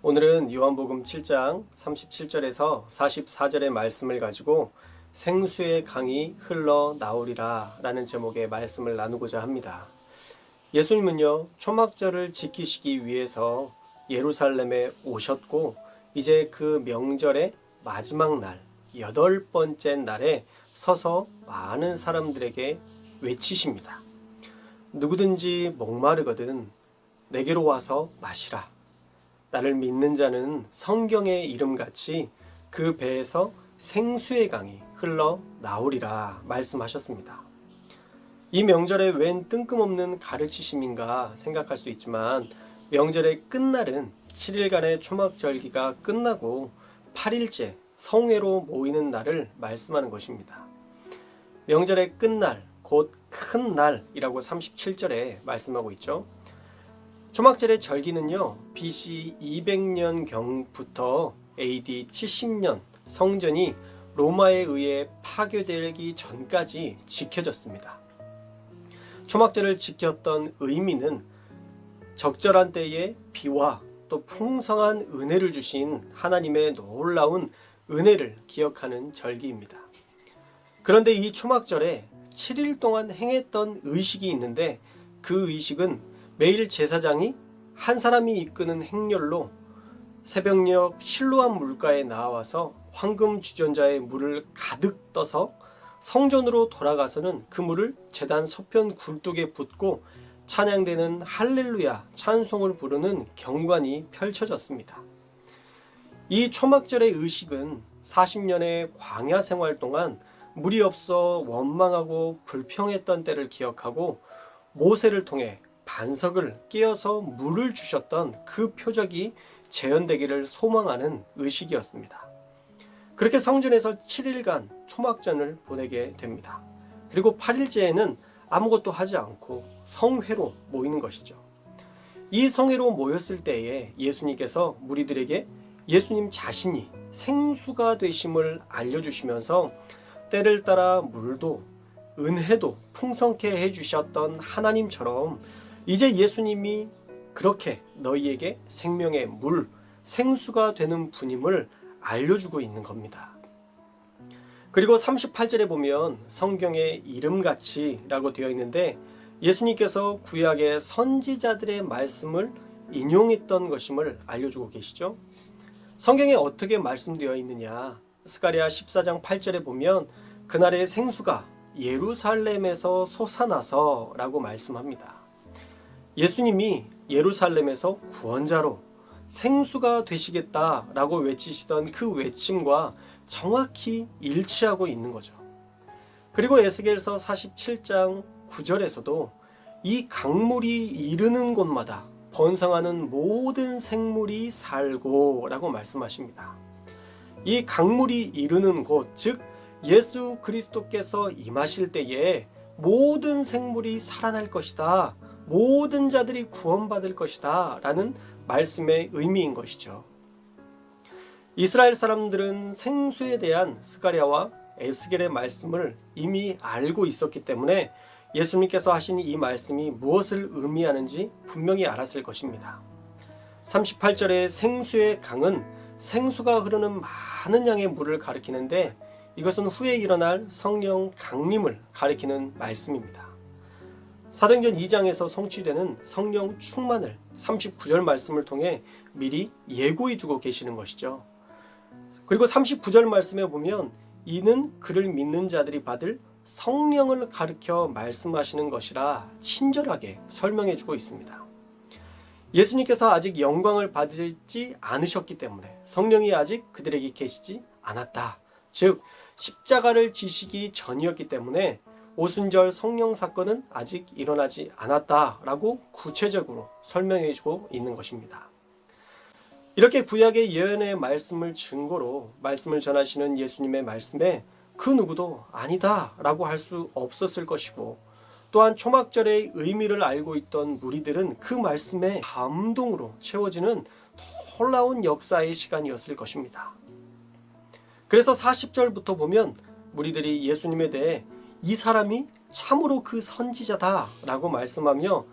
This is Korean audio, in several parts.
오늘은 요한복음 7장 37절에서 44절의 말씀을 가지고 생수의 강이 흘러나오리라 라는 제목의 말씀을 나누고자 합니다. 예수님은요, 초막절을 지키시기 위해서 예루살렘에 오셨고 이제 그 명절의 마지막 날, 8번째 날에 서서 많은 사람들에게 외치십니다. 누구든지 목마르거든 내게로 와서 마시라. 나를 믿는 자는 성경의 이름같이 그 배에서 생수의 강이 흘러나오리라 말씀하셨습니다. 이 명절에 웬 뜬금없는 가르치심인가 생각할 수 있지만 명절의 끝날은 7일간의 초막절기가 끝나고 8일째 성회로 모이는 날을 말씀하는 것입니다. 명절의 끝날, 곧 큰 날이라고 37절에 말씀하고 있죠. 초막절의 절기는요, BC 200년경부터 AD 70년 성전이 로마에 의해 파괴되기 전까지 지켜졌습니다. 초막절을 지켰던 의미는 적절한 때에 비와 또 풍성한 은혜를 주신 하나님의 놀라운 은혜를 기억하는 절기입니다. 그런데 이 초막절에 7일 동안 행했던 의식이 있는데 그 의식은 매일 제사장이 한 사람이 이끄는 행렬로 새벽녘 실로암 물가에 나와서 황금 주전자에 물을 가득 떠서 성전으로 돌아가서는 그 물을 제단 서편 굴뚝에 붓고 찬양되는 할렐루야 찬송을 부르는 경관이 펼쳐졌습니다. 이 초막절의 의식은 40년의 광야 생활 동안 물이 없어 원망하고 불평했던 때를 기억하고 모세를 통해 반석을 끼어서 물을 주셨던 그 표적이 재현되기를 소망하는 의식이었습니다. 그렇게 성전에서 7일간 초막전을 보내게 됩니다. 그리고 8일째에는 아무것도 하지 않고 성회로 모이는 것이죠. 이 성회로 모였을 때에 예수님께서 무리들에게 예수님 자신이 생수가 되심을 알려주시면서 때를 따라 물도 은혜도 풍성케 해주셨던 하나님처럼 이제 예수님이 그렇게 너희에게 생명의 물, 생수가 되는 분임을 알려주고 있는 겁니다. 그리고 38절에 보면 성경의 이름같이 라고 되어 있는데 예수님께서 구약의 선지자들의 말씀을 인용했던 것임을 알려주고 계시죠. 성경에 어떻게 말씀되어 있느냐, 스가랴 14장 8절에 보면 그날의 생수가 예루살렘에서 솟아나서 라고 말씀합니다. 예수님이 예루살렘에서 구원자로 생수가 되시겠다라고 외치시던 그 외침과 정확히 일치하고 있는 거죠. 그리고 에스겔서 47장 9절에서도 이 강물이 이르는 곳마다 번성하는 모든 생물이 살고 라고 말씀하십니다. 이 강물이 이르는 곳, 즉 예수 그리스도께서 임하실 때에 모든 생물이 살아날 것이다. 모든 자들이 구원받을 것이다 라는 말씀의 의미인 것이죠. 이스라엘 사람들은 생수에 대한 스가랴와 에스겔의 말씀을 이미 알고 있었기 때문에 예수님께서 하신 이 말씀이 무엇을 의미하는지 분명히 알았을 것입니다. 38절의 생수의 강은 생수가 흐르는 많은 양의 물을 가리키는데 이것은 후에 일어날 성령 강림을 가리키는 말씀입니다. 사도행전 2장에서 성취되는 성령 충만을 39절 말씀을 통해 미리 예고해 주고 계시는 것이죠. 그리고 39절 말씀에 보면 이는 그를 믿는 자들이 받을 성령을 가르쳐 말씀하시는 것이라 친절하게 설명해 주고 있습니다. 예수님께서 아직 영광을 받지 않으셨기 때문에 성령이 아직 그들에게 계시지 않았다. 즉 십자가를 지시기 전이었기 때문에 오순절 성령 사건은 아직 일어나지 않았다라고 구체적으로 설명해주고 있는 것입니다. 이렇게 구약의 예언의 말씀을 증거로 말씀을 전하시는 예수님의 말씀에 그 누구도 아니다라고 할 수 없었을 것이고 또한 초막절의 의미를 알고 있던 무리들은 그 말씀에 감동으로 채워지는 놀라운 역사의 시간이었을 것입니다. 그래서 40절부터 보면 무리들이 예수님에 대해 이 사람이 참으로 그 선지자다 라고 말씀하며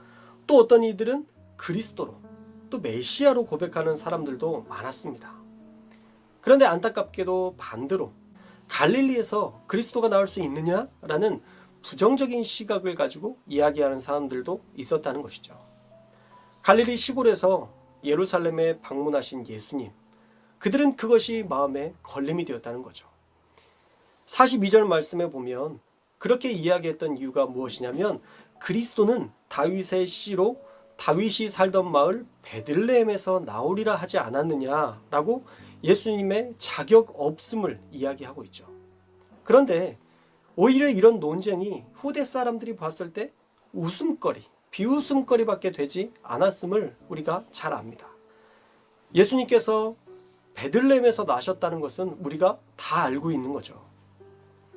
또 어떤 이들은 그리스도로 또 메시아로 고백하는 사람들도 많았습니다. 그런데 안타깝게도 반대로 갈릴리에서 그리스도가 나올 수 있느냐라는 부정적인 시각을 가지고 이야기하는 사람들도 있었다는 것이죠. 갈릴리 시골에서 예루살렘에 방문하신 예수님, 그들은 그것이 마음에 걸림이 되었다는 거죠. 42절 말씀에 보면 그렇게 이야기했던 이유가 무엇이냐면 그리스도는 다윗의 씨로 다윗이 살던 마을 베들레헴에서 나오리라 하지 않았느냐라고 예수님의 자격 없음을 이야기하고 있죠. 그런데 오히려 이런 논쟁이 후대 사람들이 봤을 때 웃음거리, 비웃음거리밖에 되지 않았음을 우리가 잘 압니다. 예수님께서 베들레헴에서 나셨다는 것은 우리가 다 알고 있는 거죠.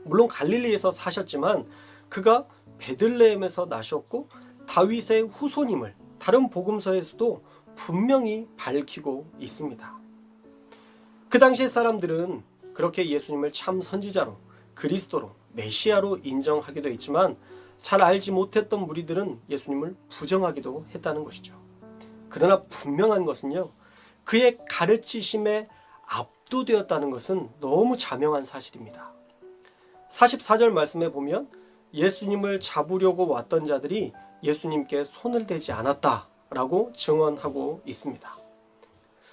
물론 갈릴리에서 사셨지만 그가 베들레헴에서 나셨고 다윗의 후손임을 다른 복음서에서도 분명히 밝히고 있습니다. 그 당시의 사람들은 그렇게 예수님을 참 선지자로, 그리스도로, 메시아로 인정하기도 했지만 잘 알지 못했던 무리들은 예수님을 부정하기도 했다는 것이죠. 그러나 분명한 것은요, 그의 가르치심에 압도되었다는 것은 너무 자명한 사실입니다. 44절 말씀에 보면 예수님을 잡으려고 왔던 자들이 예수님께 손을 대지 않았다라고 증언하고 있습니다.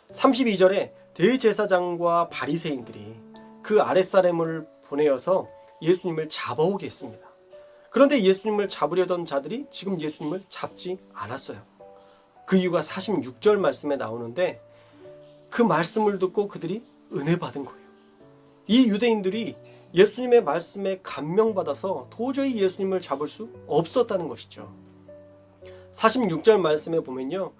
32절에 대제사장과 바리새인들이 그 아랫사람을 보내어서 예수님을 잡아오게 했습니다. 그런데 예수님을 잡으려던 자들이 지금 예수님을 잡지 않았어요. 그 이유가 46절 말씀에 나오는데 그 말씀을 듣고 그들이 은혜 받은 거예요. 이 유대인들이 예수님의 말씀에 감명받아서 도저히 예수님을 잡을 수 없었다는 것이죠. 46절 말씀에 보면요,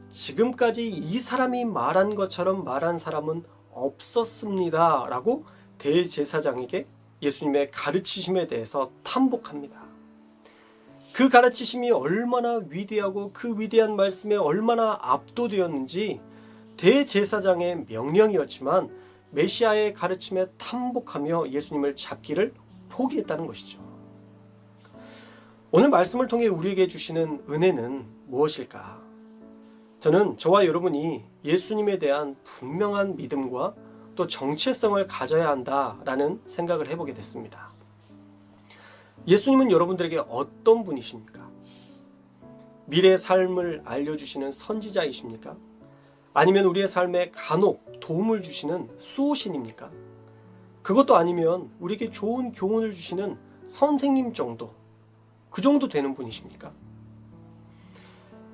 지금까지 이 사람이 말한 것처럼 말한 사람은 없었습니다 라고 대제사장에게 예수님의 가르치심에 대해서 탐복합니다. 그 가르치심이 얼마나 위대하고 그 위대한 말씀에 얼마나 압도되었는지 대제사장의 명령이었지만 메시아의 가르침에 탐복하며 예수님을 잡기를 포기했다는 것이죠. 오늘 말씀을 통해 우리에게 주시는 은혜는 무엇일까? 저는 저와 여러분이 예수님에 대한 분명한 믿음과 또 정체성을 가져야 한다라는 생각을 해보게 됐습니다. 예수님은 여러분들에게 어떤 분이십니까? 미래의 삶을 알려주시는 선지자이십니까? 아니면 우리의 삶에 간혹 도움을 주시는 수호신입니까? 그것도 아니면 우리에게 좋은 교훈을 주시는 선생님 정도, 그 정도 되는 분이십니까?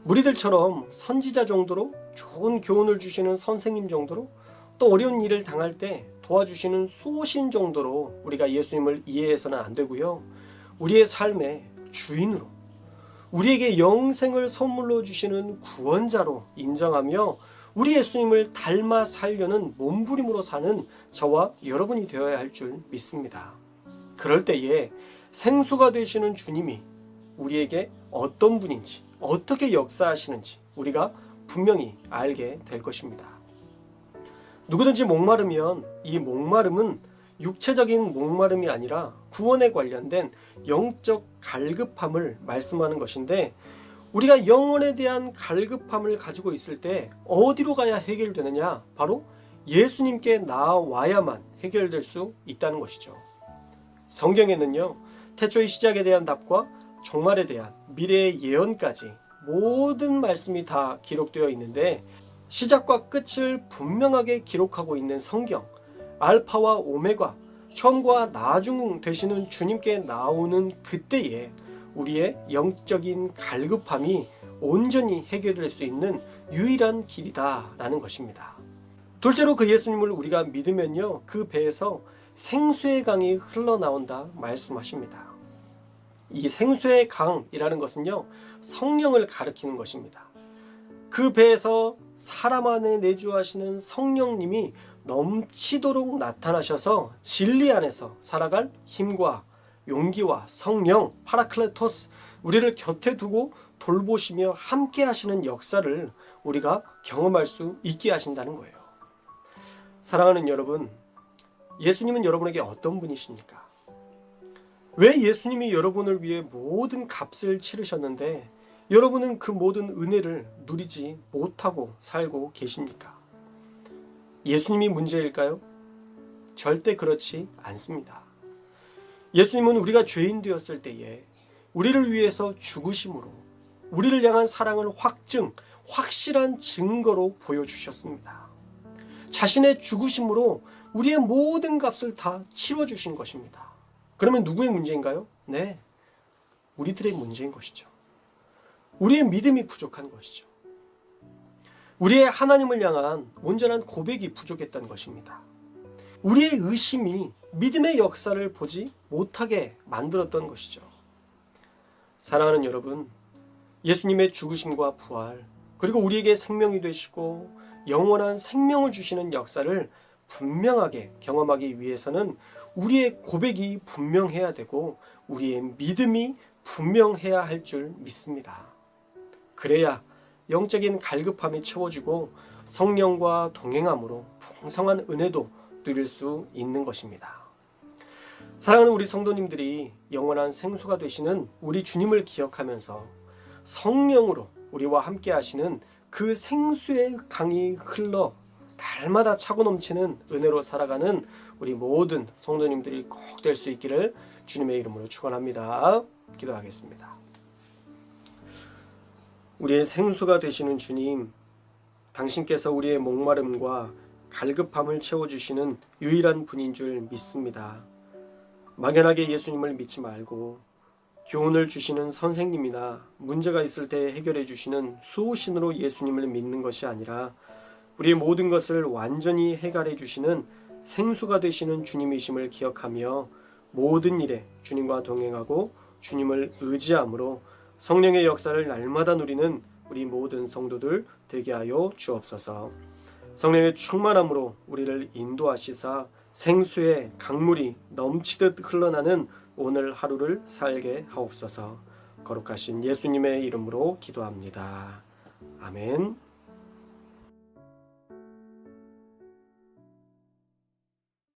무리들처럼 선지자 정도로 좋은 교훈을 주시는 선생님 정도로 또 어려운 일을 당할 때 도와주시는 수호신 정도로 우리가 예수님을 이해해서는 안 되고요. 우리의 삶의 주인으로, 우리에게 영생을 선물로 주시는 구원자로 인정하며 우리 예수님을 닮아 살려는 몸부림으로 사는 저와 여러분이 되어야 할 줄 믿습니다. 그럴 때에 생수가 되시는 주님이 우리에게 어떤 분인지, 어떻게 역사하시는지 우리가 분명히 알게 될 것입니다. 누구든지 목마르면 이 목마름은 육체적인 목마름이 아니라 구원에 관련된 영적 갈급함을 말씀하는 것인데, 우리가 영혼에 대한 갈급함을 가지고 있을 때 어디로 가야 해결되느냐? 바로 예수님께 나아와야만 해결될 수 있다는 것이죠. 성경에는요, 태초의 시작에 대한 답과 종말에 대한 미래의 예언까지 모든 말씀이 다 기록되어 있는데, 시작과 끝을 분명하게 기록하고 있는 성경, 알파와 오메가, 처음과 나중 되시는 주님께 나오는 그때에 우리의 영적인 갈급함이 온전히 해결될 수 있는 유일한 길이다라는 것입니다. 둘째로 그 예수님을 우리가 믿으면요, 그 배에서 생수의 강이 흘러나온다 말씀하십니다. 이 생수의 강이라는 것은요, 성령을 가리키는 것입니다. 그 배에서 사람 안에 내주하시는 성령님이 넘치도록 나타나셔서 진리 안에서 살아갈 힘과 용기와 성령, 파라클레토스, 우리를 곁에 두고 돌보시며 함께 하시는 역사를 우리가 경험할 수 있게 하신다는 거예요. 사랑하는 여러분, 예수님은 여러분에게 어떤 분이십니까? 왜 예수님이 여러분을 위해 모든 값을 치르셨는데 여러분은 그 모든 은혜를 누리지 못하고 살고 계십니까? 예수님이 문제일까요? 절대 그렇지 않습니다. 예수님은 우리가 죄인 되었을 때에 우리를 위해서 죽으심으로 우리를 향한 사랑을 확실한 증거로 보여주셨습니다. 자신의 죽으심으로 우리의 모든 값을 다 치러주신 것입니다. 그러면 누구의 문제인가요? 네, 우리들의 문제인 것이죠. 우리의 믿음이 부족한 것이죠. 우리의 하나님을 향한 온전한 고백이 부족했던 것입니다. 우리의 의심이 믿음의 역사를 보지 못하게 만들었던 것이죠. 사랑하는 여러분, 예수님의 죽으심과 부활, 그리고 우리에게 생명이 되시고 영원한 생명을 주시는 역사를 분명하게 경험하기 위해서는 우리의 고백이 분명해야 되고 우리의 믿음이 분명해야 할 줄 믿습니다. 그래야 영적인 갈급함이 채워지고 성령과 동행함으로 풍성한 은혜도 누릴 수 있는 것입니다. 사랑하는 우리 성도님들이 영원한 생수가 되시는 우리 주님을 기억하면서 성령으로 우리와 함께 하시는 그 생수의 강이 흘러 날마다 차고 넘치는 은혜로 살아가는 우리 모든 성도님들이 꼭 될 수 있기를 주님의 이름으로 축원합니다. 기도하겠습니다. 우리의 생수가 되시는 주님, 당신께서 우리의 목마름과 갈급함을 채워주시는 유일한 분인 줄 믿습니다. 막연하게 예수님을 믿지 말고 교훈을 주시는 선생님이나 문제가 있을 때 해결해 주시는 수호신으로 예수님을 믿는 것이 아니라 우리의 모든 것을 완전히 해결해 주시는 생수가 되시는 주님이심을 기억하며 모든 일에 주님과 동행하고 주님을 의지함으로 성령의 역사를 날마다 누리는 우리 모든 성도들 되게 하여 주옵소서. 성령의 충만함으로 우리를 인도하시사 생수의 강물이 넘치듯 흘러나는 오늘 하루를 살게 하옵소서. 거룩하신 예수님의 이름으로 기도합니다. 아멘.